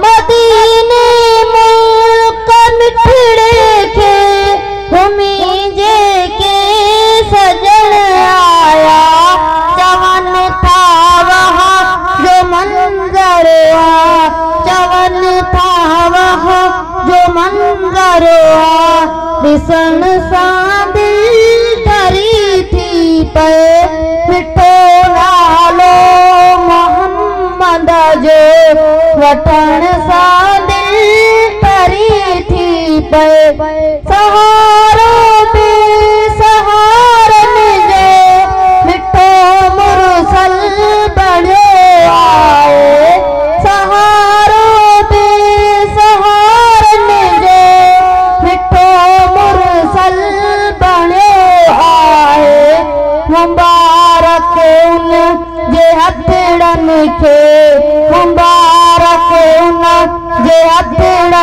मदीने मुल्क मिठड़े के हुमीजे के सजन आया। चवन था वहाँ जो मंजर चवन था वहाँ जो मंजर दिसन सा दिल धरी थी पे मिठो नालो मोहम्मद जो वतन सा दिल धरी थी पे सहारो पे सहारन जे मिठो मुरसल बणियो आए। सहारो पे सहारन जे मिठो मुरसल बणियो आए। मुबारक उन जे हथड़न खे मुबारक उन जे हथड़न